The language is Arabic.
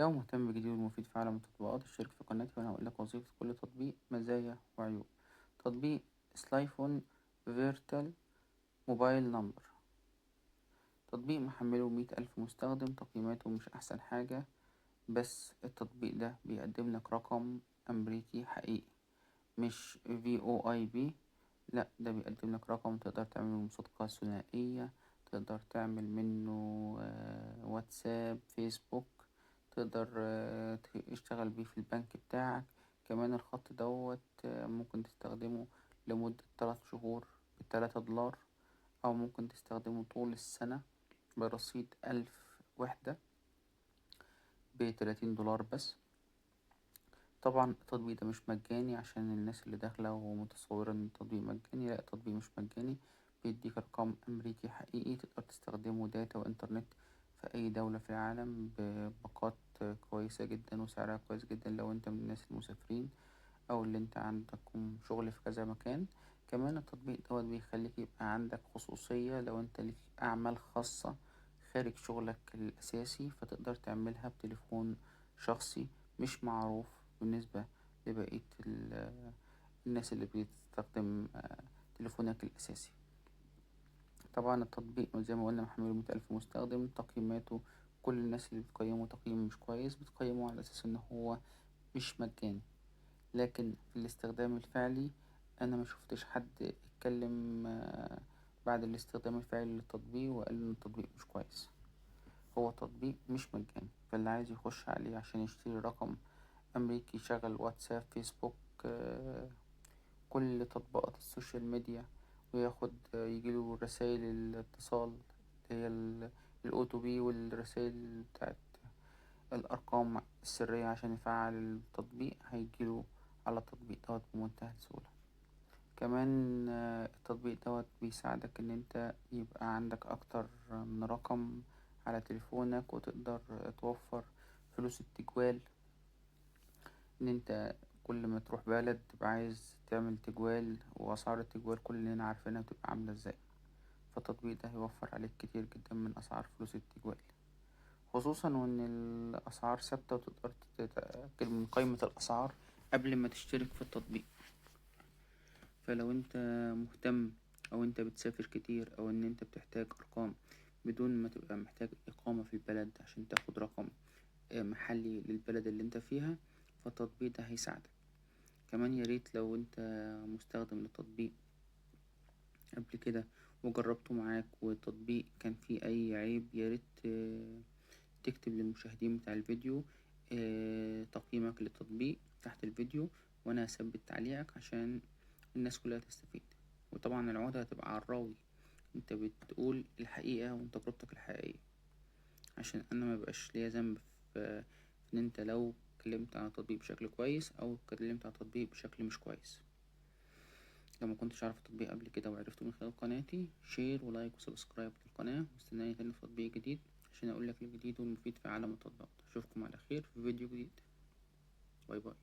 لو مهتم بالجديد والمفيد في عالم التطبيقات اشترك في قناتي وأنا هقولك وظيفة كل تطبيق، مزايا وعيوب. تطبيق سلايفون فيرتال موبايل نمبر، تطبيق محمله 100,000 مستخدم، تقييماته مش أحسن حاجة، بس التطبيق ده بيقدم لك رقم أمريكي حقيقي، مش VOIP. لأ، ده بيقدم لك رقم تقدر تعمل منه مصادقة ثنائية، تقدر تعمل منه واتساب، فيسبوك، تقدر تشتغل بيه في البنك بتاعك. كمان الخط دوت ممكن تستخدمه لمدة 3 شهور ب3 دولار، أو ممكن تستخدمه طول السنة برصيد 1000 وحدة ب30 دولار بس. طبعا التطبيق ده مش مجاني عشان الناس اللي داخلة ومتصورة ان التطبيق مجاني. لا، التطبيق مش مجاني، بيديك رقم أمريكي حقيقي تقدر تستخدمه داتا وإنترنت في أي دولة في العالم بباقات كويسة جدا وسعرها كويس جدا لو انت من الناس المسافرين أو اللي انت عندكم شغل في كذا مكان. كمان التطبيق دوت بيخليك يبقى عندك خصوصية لو انت ليك أعمال خاصة خارج شغلك الأساسي، فتقدر تعملها بتليفون شخصي مش معروف بالنسبة لبقية الناس اللي بتستخدم تليفونك الأساسي. طبعا التطبيق زي ما قلنا محمله 100,000 مستخدم، تقييماته كل الناس اللي بتقيمه تقييم مش كويس بتقيمه على أساس إن هو مش مجاني، لكن في الاستخدام الفعلي أنا ما شفتش حد اتكلم بعد الاستخدام الفعلي للتطبيق وقال إن التطبيق مش كويس. هو تطبيق مش مجاني، فاللي عايز يخش عليه عشان يشتري رقم أمريكي يشغل واتساب، فيسبوك، كل تطبيقات السوشيال ميديا، وياخد يجيله رسائل الاتصال اللي هي الأوتوبي والرسائل بتاعت الأرقام السرية عشان يفعل التطبيق، هيجيله على التطبيق دوت بمنتهى السهولة. كمان التطبيق دوت بيساعدك ان انت يبقى عندك اكتر من رقم على تليفونك، وتقدر توفر فلوس التجوال، ان انت كل ما تروح بلد تبقى عايز تعمل تجوال، واسعار التجوال كلنا عارفينها بتبقى عاملة ازاي. فالتطبيق ده هيوفر عليك كتير جدا من اسعار فلوس التجوال، خصوصا وان الاسعار ثابتة وتقدر تتأكد من قائمة الاسعار قبل ما تشترك في التطبيق. فلو انت مهتم او انت بتسافر كتير او ان انت بتحتاج ارقام بدون ما تبقى محتاج اقامة في البلد عشان تاخد رقم محلي للبلد اللي انت فيها، فالتطبيق ده هيساعدك. كمان ياريت لو انت مستخدم للتطبيق قبل كده وجربته معاك والتطبيق كان فيه اي عيب، ياريت تكتب للمشاهدين بتاع الفيديو تقييمك للتطبيق تحت الفيديو، وانا هثبت تعليقك عشان الناس كلها تستفيد. وطبعا العودة هتبقى على الراوي، انت بتقول الحقيقة وتجربتك الحقيقية، عشان انا مبقاش ليا ذنب في ان انت لو اتكلمت عن التطبيق بشكل كويس او اتكلمت عن التطبيق بشكل مش كويس. لو ما كنتش عارف التطبيق قبل كده وعرفته من خلال قناتي، شير ولايك وسبسكرايب للقناة، واستناني تاني في تطبيق جديد عشان اقولك الجديد والمفيد في عالم التطبيقات. اشوفكم على خير في فيديو جديد. باي باي.